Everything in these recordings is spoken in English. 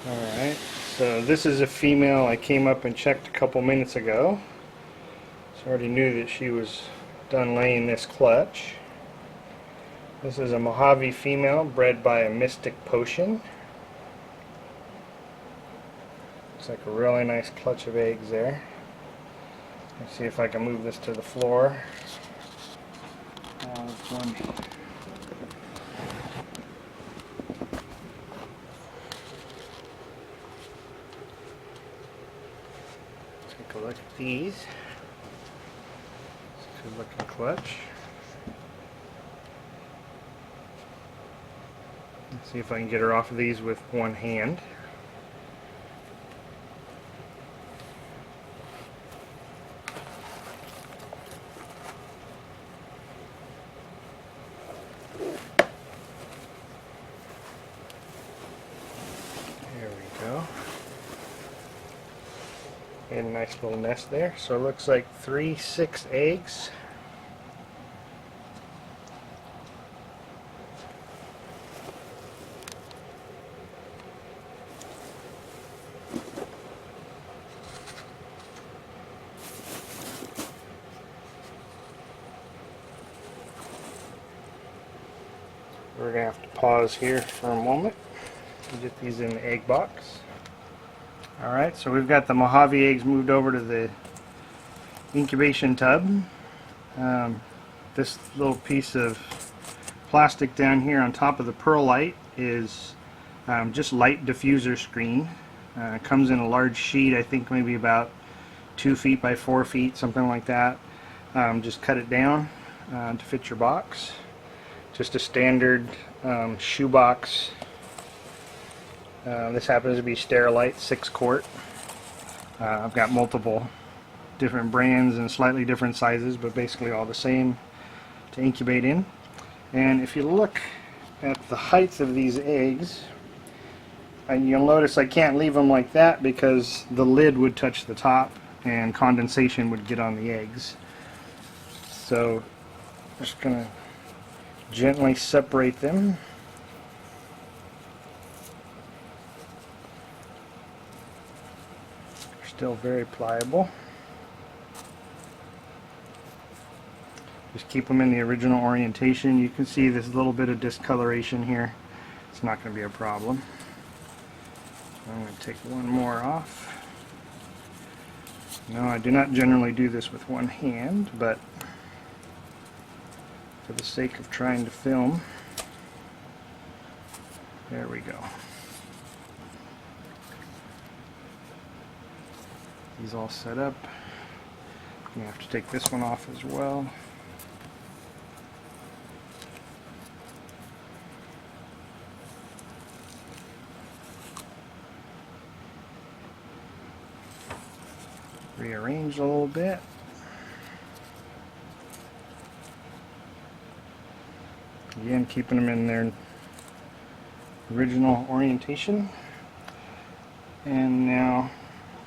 Alright, so this is a female I came up and checked a couple minutes ago. So I already knew that she was done laying this clutch. This is a Mojave female bred by a Mystic Potion. Looks like a really nice clutch of eggs there. Let's see if I can move this to the floor. This one. Take a look at these. It's a good looking clutch. Let's see if I can get her off of these with one hand. There we go. And a nice little nest there. So it looks like 6 eggs. We're going to have to pause here for a moment to get these in the egg box. Alright, so we've got the Mojave eggs moved over to the incubation tub. This little piece of plastic down here on top of the perlite is just light diffuser screen. It comes in a large sheet, I think maybe about 2 feet by 4 feet, something like that. Just cut it down to fit your box. Just a standard shoe box. This happens to be Sterilite 6 quart. I've got multiple different brands and slightly different sizes, but basically all the same to incubate in. And if you look at the height of these eggs, and you'll notice I can't leave them like that because the lid would touch the top and condensation would get on the eggs. So I'm just going to gently separate them. They're still very pliable. Just keep them in the original orientation. You can see this little bit of discoloration here. It's not going to be a problem. I'm going to take one more off. No, I do not generally do this with one hand, but for the sake of trying to film, there we go. These all set up. I'm going to have to take this one off as well. Rearrange a little bit. Again, keeping them in their original orientation. And now,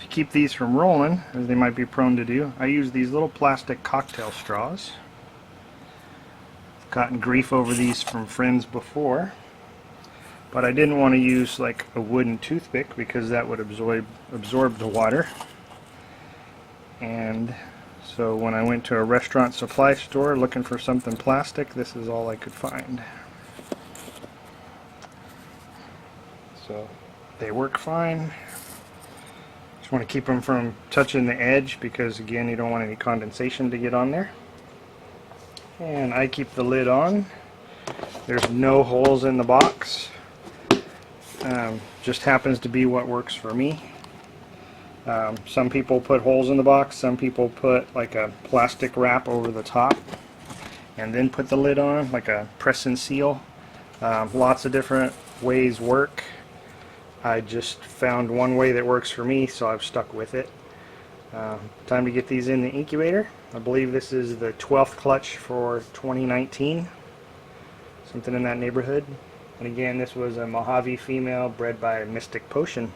to keep these from rolling, as they might be prone to do, I use these little plastic cocktail straws. I've gotten grief over these from friends before, but I didn't want to use like a wooden toothpick because that would absorb the water. And so when I went to a restaurant supply store looking for something plastic, this is all I could find. So they work fine. Just want to keep them from touching the edge because again you don't want any condensation to get on there. And I keep the lid on. There's no holes in the box. Just happens to be what works for me. Some people put holes in the box, some people put like a plastic wrap over the top and then put the lid on, like a press and seal. Lots of different ways work. I just found one way that works for me, so I've stuck with it. Time to get these in the incubator. I believe this is the 12th clutch for 2019, something in that neighborhood. And again, this was a Mojave female bred by Mystic Potion.